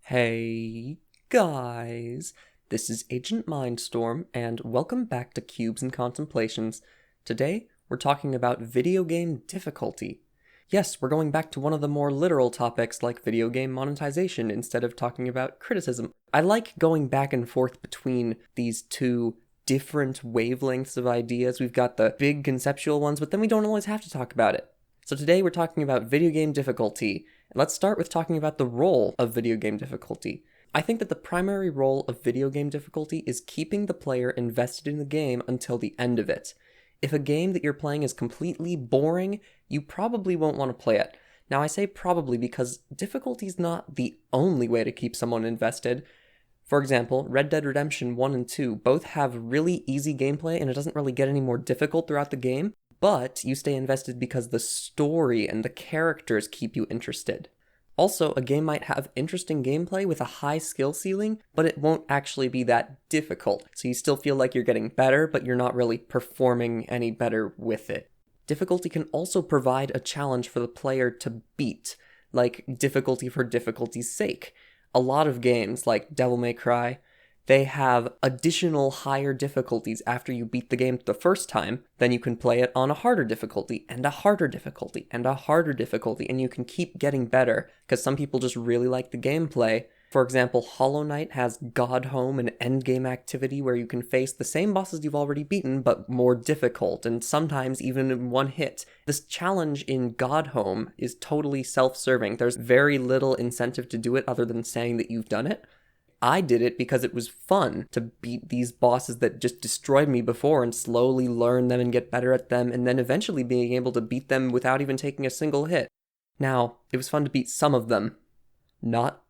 Hey guys, this is AgentMindStorm, and welcome back to Cubes and Contemplations. Today, we're talking about video game difficulty. Yes, we're going back to one of the more literal topics like video game monetization instead of talking about criticism. I like going back and forth between these two different wavelengths of ideas. We've got the big conceptual ones, but then we don't always have to talk about it. So today we're talking about video game difficulty. Let's start with talking about the role of video game difficulty. I think that the primary role of video game difficulty is keeping the player invested in the game until the end of it. If a game that you're playing is completely boring, you probably won't want to play it. Now I say probably because difficulty is not the only way to keep someone invested. For example, Red Dead Redemption 1 and 2 both have really easy gameplay and it doesn't really get any more difficult throughout the game. But you stay invested because the story and the characters keep you interested. Also, a game might have interesting gameplay with a high skill ceiling, but it won't actually be that difficult. So you still feel like you're getting better, but you're not really performing any better with it. Difficulty can also provide a challenge for the player to beat, like difficulty for difficulty's sake. A lot of games, like Devil May Cry, they have additional higher difficulties after you beat the game the first time. Then you can play it on a harder difficulty, and a harder difficulty, and a harder difficulty, and you can keep getting better, because some people just really like the gameplay. For example, Hollow Knight has God Home, an endgame activity where you can face the same bosses you've already beaten, but more difficult, and sometimes even in one hit. This challenge in God Home is totally self-serving. There's very little incentive to do it other than saying that you've done it. I did it because it was fun to beat these bosses that just destroyed me before and slowly learn them and get better at them, and then eventually being able to beat them without even taking a single hit. Now, it was fun to beat some of them, not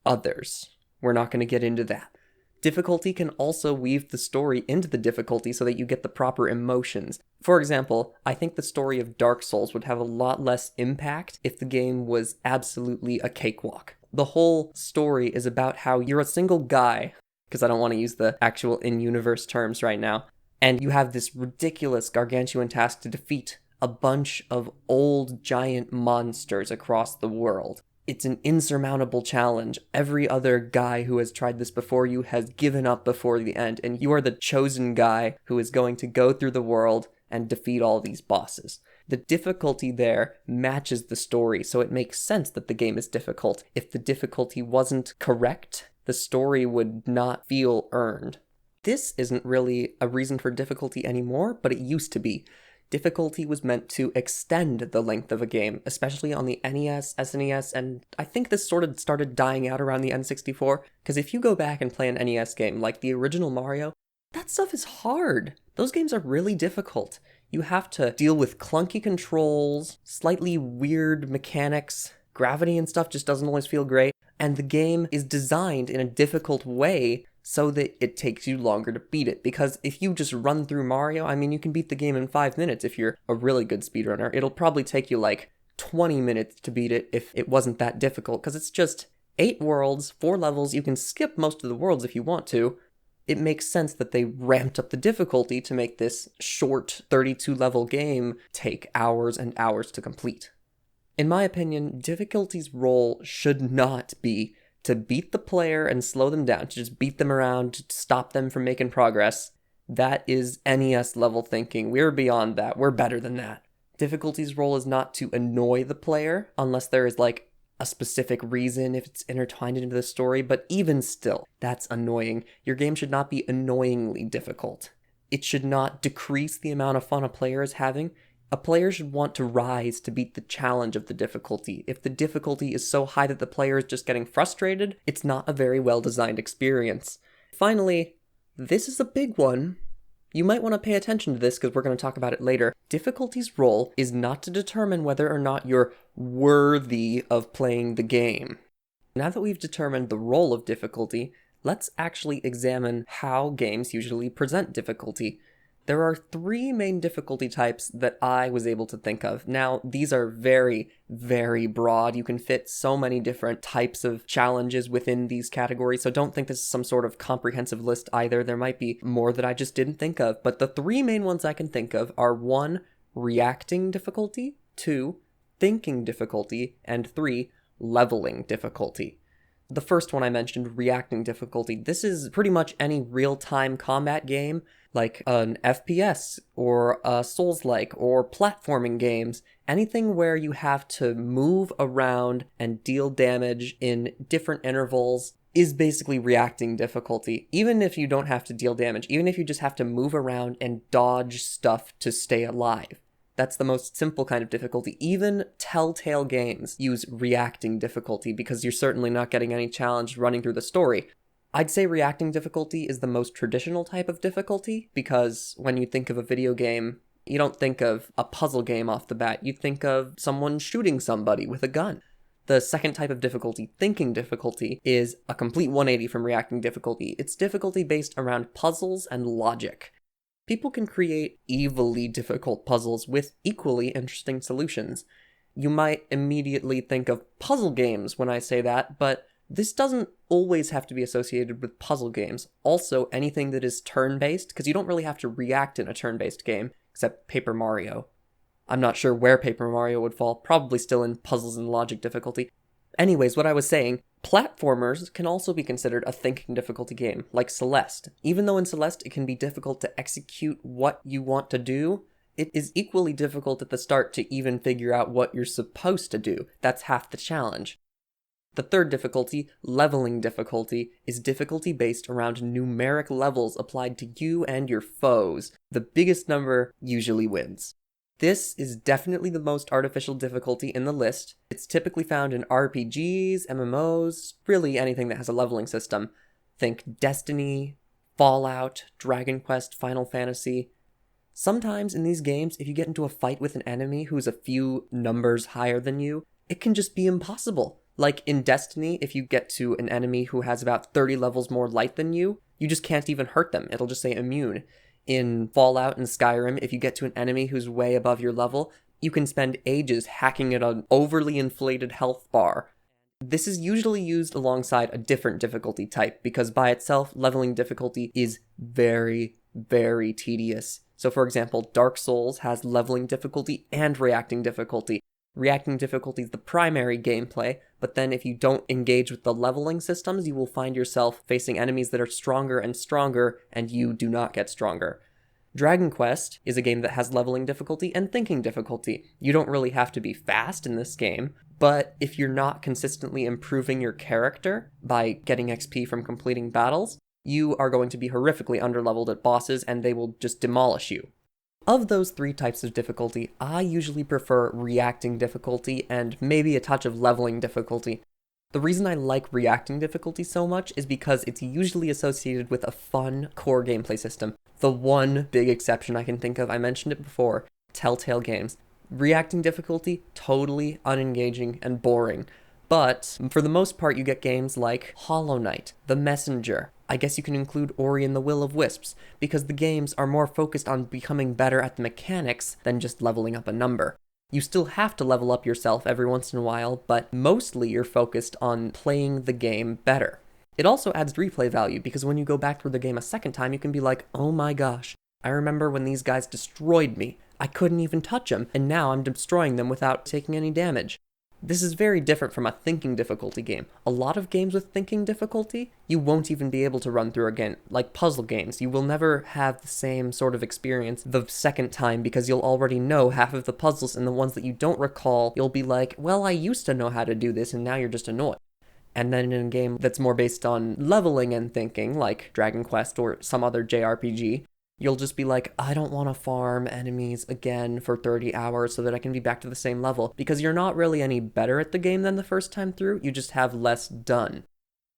others. We're not going to get into that. Difficulty can also weave the story into the difficulty so that you get the proper emotions. For example, I think the story of Dark Souls would have a lot less impact if the game was absolutely a cakewalk. The whole story is about how you're a single guy, because I don't want to use the actual in-universe terms right now, and you have this ridiculous gargantuan task to defeat a bunch of old giant monsters across the world. It's an insurmountable challenge. Every other guy who has tried this before you has given up before the end, and you are the chosen guy who is going to go through the world and defeat all these bosses. The difficulty there matches the story, so it makes sense that the game is difficult. If the difficulty wasn't correct, the story would not feel earned. This isn't really a reason for difficulty anymore, but it used to be. Difficulty was meant to extend the length of a game, especially on the NES, SNES, and I think this sort of started dying out around the N64, because if you go back and play an NES game like the original Mario, that stuff is hard. Those games are really difficult. You have to deal with clunky controls, slightly weird mechanics, gravity and stuff just doesn't always feel great, and the game is designed in a difficult way so that it takes you longer to beat it. Because if you just run through Mario, you can beat the game in 5 minutes if you're a really good speedrunner. It'll probably take you like 20 minutes to beat it if it wasn't that difficult, because it's just 8 worlds, 4 levels, you can skip most of the worlds if you want to. It makes sense that they ramped up the difficulty to make this short 32-level game take hours and hours to complete. In my opinion, difficulty's role should not be to beat the player and slow them down, to just beat them around, to stop them from making progress. That is NES level thinking. We're beyond that. We're better than that. Difficulty's role is not to annoy the player, unless there is like a specific reason, if it's intertwined into the story, but even still, that's annoying. Your game should not be annoyingly difficult. It should not decrease the amount of fun a player is having. A player should want to rise to beat the challenge of the difficulty. If the difficulty is so high that the player is just getting frustrated, it's not a very well-designed experience. Finally, this is a big one. You might want to pay attention to this because we're going to talk about it later. Difficulty's role is not to determine whether or not you're worthy of playing the game. Now that we've determined the role of difficulty, let's actually examine how games usually present difficulty. There are 3 main difficulty types that I was able to think of. Now, these are very, very broad. You can fit so many different types of challenges within these categories, so don't think this is some sort of comprehensive list either. There might be more that I just didn't think of, but the 3 main ones I can think of are 1, reacting difficulty, 2, thinking difficulty, and 3, leveling difficulty. The first one I mentioned, reacting difficulty. This is pretty much any real-time combat game, like an FPS, or a Souls-like, or platforming games. Anything where you have to move around and deal damage in different intervals is basically reacting difficulty. Even if you don't have to deal damage, even if you just have to move around and dodge stuff to stay alive. That's the most simple kind of difficulty. Even Telltale games use reacting difficulty because you're certainly not getting any challenge running through the story. I'd say reacting difficulty is the most traditional type of difficulty because when you think of a video game, you don't think of a puzzle game off the bat. You think of someone shooting somebody with a gun. The second type of difficulty, thinking difficulty, is a complete 180 from reacting difficulty. It's difficulty based around puzzles and logic. People can create evilly difficult puzzles with equally interesting solutions. You might immediately think of puzzle games when I say that, but this doesn't always have to be associated with puzzle games. Also, anything that is turn-based, because you don't really have to react in a turn-based game, except Paper Mario. I'm not sure where Paper Mario would fall, probably still in puzzles and logic difficulty. Anyways, what I was saying, platformers can also be considered a thinking difficulty game, like Celeste. Even though in Celeste it can be difficult to execute what you want to do, it is equally difficult at the start to even figure out what you're supposed to do. That's half the challenge. The third difficulty, leveling difficulty, is difficulty based around numeric levels applied to you and your foes. The biggest number usually wins. This is definitely the most artificial difficulty in the list. It's typically found in RPGs, MMOs, really anything that has a leveling system. Think Destiny, Fallout, Dragon Quest, Final Fantasy. Sometimes in these games, if you get into a fight with an enemy who's a few numbers higher than you, it can just be impossible. Like in Destiny, if you get to an enemy who has about 30 levels more light than you just can't even hurt them. It'll just say immune. In Fallout and Skyrim, if you get to an enemy who's way above your level, you can spend ages hacking at an overly inflated health bar. This is usually used alongside a different difficulty type, because by itself, leveling difficulty is very, very tedious. So for example, Dark Souls has leveling difficulty and reacting difficulty. Reacting difficulty is the primary gameplay, but then if you don't engage with the leveling systems, you will find yourself facing enemies that are stronger and stronger, and you do not get stronger. Dragon Quest is a game that has leveling difficulty and thinking difficulty. You don't really have to be fast in this game, but if you're not consistently improving your character by getting XP from completing battles, you are going to be horrifically underleveled at bosses and they will just demolish you. Of those three types of difficulty, I usually prefer reacting difficulty and maybe a touch of leveling difficulty. The reason I like reacting difficulty so much is because it's usually associated with a fun core gameplay system. The one big exception I can think of, I mentioned it before, Telltale games. Reacting difficulty, totally unengaging and boring. But for the most part, you get games like Hollow Knight, The Messenger. I guess you can include Ori and the Will of Wisps, because the games are more focused on becoming better at the mechanics than just leveling up a number. You still have to level up yourself every once in a while, but mostly you're focused on playing the game better. It also adds replay value, because when you go back through the game a second time, you can be like, oh my gosh, I remember when these guys destroyed me. I couldn't even touch them, and now I'm destroying them without taking any damage. This is very different from a thinking difficulty game. A lot of games with thinking difficulty, you won't even be able to run through again. Like puzzle games, you will never have the same sort of experience the second time because you'll already know half of the puzzles, and the ones that you don't recall, you'll be like, well, I used to know how to do this and now you're just annoyed. And then in a game that's more based on leveling and thinking, like Dragon Quest or some other JRPG, you'll just be like, I don't want to farm enemies again for 30 hours so that I can be back to the same level, because you're not really any better at the game than the first time through, you just have less done.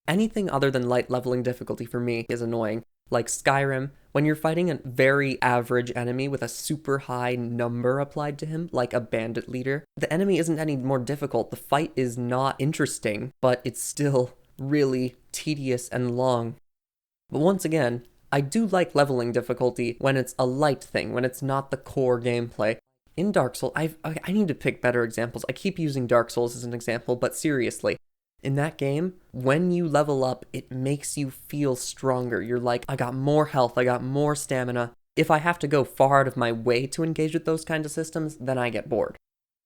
Anything other than light leveling difficulty for me is annoying. Like Skyrim, when you're fighting a very average enemy with a super high number applied to him, like a bandit leader, the enemy isn't any more difficult, the fight is not interesting, but it's still really tedious and long. But once again, I do like leveling difficulty when it's a light thing, when it's not the core gameplay. In Dark Souls, I need to pick better examples. I keep using Dark Souls as an example, but seriously, in that game, when you level up, it makes you feel stronger. You're like, I got more health, I got more stamina. If I have to go far out of my way to engage with those kinds of systems, then I get bored.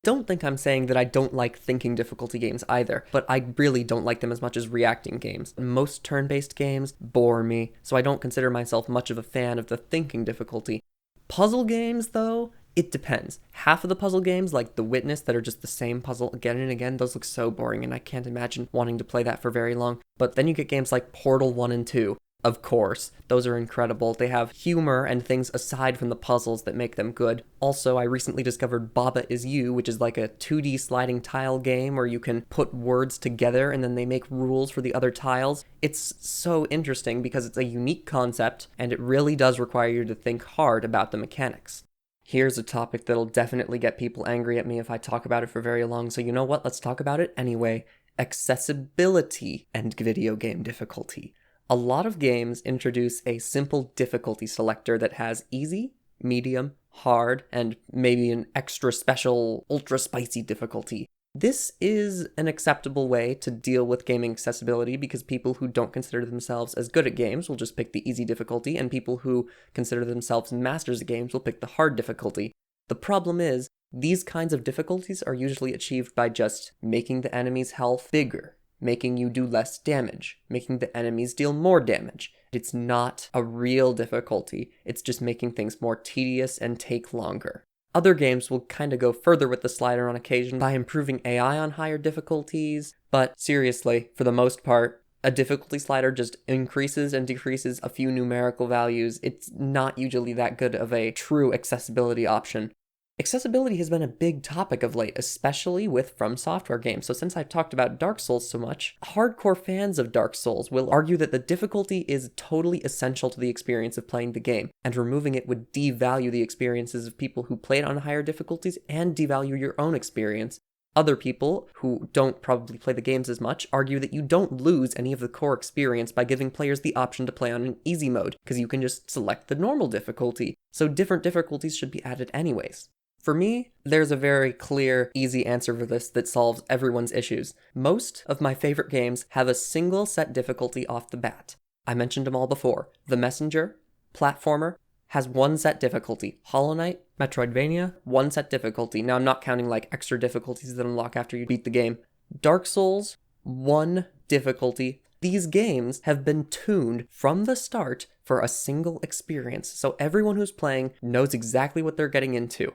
don't think I'm saying that I don't like thinking difficulty games either, but I really don't like them as much as reacting games. Most turn-based games bore me, so I don't consider myself much of a fan of the thinking difficulty. Puzzle games, though, it depends. Half of the puzzle games, like The Witness, that are just the same puzzle again and again, those look so boring, and I can't imagine wanting to play that for very long. But then you get games like Portal 1 and 2. Of course, those are incredible. They have humor and things aside from the puzzles that make them good. Also, I recently discovered Baba Is You, which is like a 2D sliding tile game where you can put words together and then they make rules for the other tiles. It's so interesting because it's a unique concept and it really does require you to think hard about the mechanics. Here's a topic that'll definitely get people angry at me if I talk about it for very long, so you know what? Let's talk about it anyway. Accessibility and video game difficulty. A lot of games introduce a simple difficulty selector that has easy, medium, hard, and maybe an extra special, ultra spicy difficulty. This is an acceptable way to deal with gaming accessibility because people who don't consider themselves as good at games will just pick the easy difficulty, and people who consider themselves masters at games will pick the hard difficulty. The problem is, these kinds of difficulties are usually achieved by just making the enemy's health bigger, making you do less damage, making the enemies deal more damage. It's not a real difficulty, it's just making things more tedious and take longer. Other games will kind of go further with the slider on occasion by improving AI on higher difficulties, but seriously, for the most part, a difficulty slider just increases and decreases a few numerical values. It's not usually that good of a true accessibility option. Accessibility has been a big topic of late, especially with From Software games. So since I've talked about Dark Souls so much, hardcore fans of Dark Souls will argue that the difficulty is totally essential to the experience of playing the game, and removing it would devalue the experiences of people who played on higher difficulties and devalue your own experience. Other people, who don't probably play the games as much, argue that you don't lose any of the core experience by giving players the option to play on an easy mode, because you can just select the normal difficulty, so different difficulties should be added anyways. For me, there's a very clear, easy answer for this that solves everyone's issues. Most of my favorite games have a single set difficulty off the bat. I mentioned them all before. The Messenger, platformer, has one set difficulty. Hollow Knight, Metroidvania, one set difficulty. Now I'm not counting like extra difficulties that unlock after you beat the game. Dark Souls, one difficulty. These games have been tuned from the start for a single experience, so everyone who's playing knows exactly what they're getting into.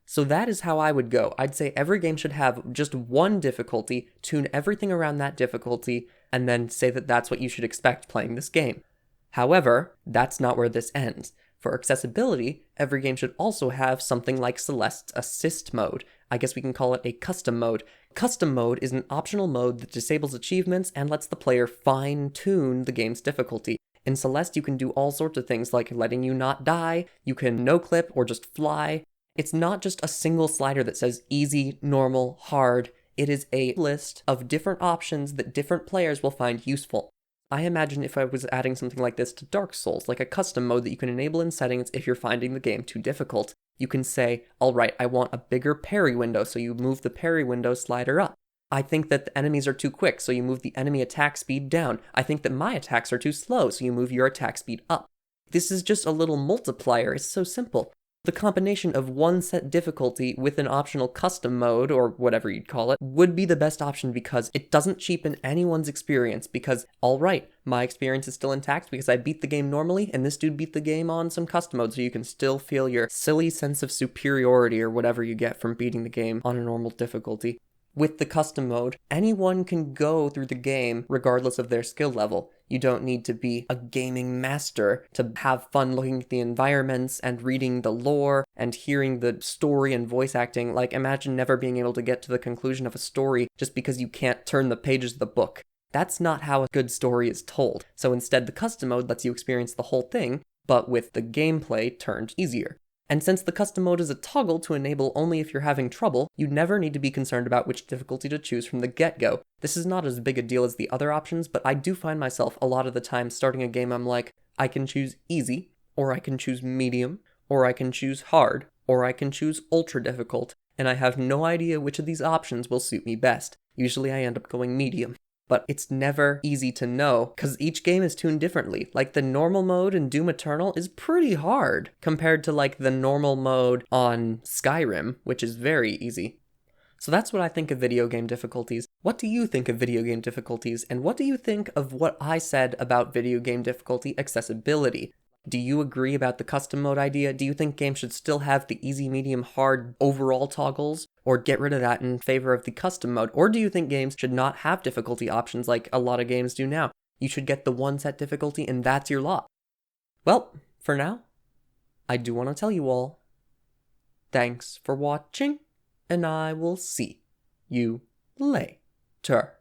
So that is how I would go. I'd say every game should have just one difficulty, tune everything around that difficulty, and then say that that's what you should expect playing this game. However, that's not where this ends. For accessibility, every game should also have something like Celeste's Assist mode. I guess we can call it a custom mode. Custom mode is an optional mode that disables achievements and lets the player fine-tune the game's difficulty. In Celeste, you can do all sorts of things like letting you not die, you can no-clip or just fly. It's not just a single slider that says easy, normal, hard. It is a list of different options that different players will find useful. I imagine if I was adding something like this to Dark Souls, like a custom mode that you can enable in settings if you're finding the game too difficult. You can say, alright, I want a bigger parry window, so you move the parry window slider up. I think that the enemies are too quick, so you move the enemy attack speed down. I think that my attacks are too slow, so you move your attack speed up. This is just a little multiplier, it's so simple. The combination of one set difficulty with an optional custom mode, or whatever you'd call it, would be the best option because it doesn't cheapen anyone's experience because, alright, my experience is still intact because I beat the game normally and this dude beat the game on some custom mode, so you can still feel your silly sense of superiority or whatever you get from beating the game on a normal difficulty. With the custom mode, anyone can go through the game regardless of their skill level. You don't need to be a gaming master to have fun looking at the environments and reading the lore and hearing the story and voice acting. Like, imagine never being able to get to the conclusion of a story just because you can't turn the pages of the book. That's not how a good story is told. So instead, the custom mode lets you experience the whole thing, but with the gameplay turned easier. And since the custom mode is a toggle to enable only if you're having trouble, you never need to be concerned about which difficulty to choose from the get-go. This is not as big a deal as the other options, but I do find myself a lot of the time starting a game I'm like, I can choose easy, or I can choose medium, or I can choose hard, or I can choose ultra difficult, and I have no idea which of these options will suit me best. Usually I end up going medium. But it's never easy to know, because each game is tuned differently. Like, the normal mode in Doom Eternal is pretty hard, compared to, like, the normal mode on Skyrim, which is very easy. So that's what I think of video game difficulties. What do you think of video game difficulties, and what do you think of what I said about video game difficulty accessibility? Do you agree about the custom mode idea? Do you think games should still have the easy, medium, hard overall toggles, or get rid of that in favor of the custom mode? Or do you think games should not have difficulty options like a lot of games do now? You should get the one set difficulty and that's your lot. Well, for now, I do want to tell you all, thanks for watching, and I will see you later.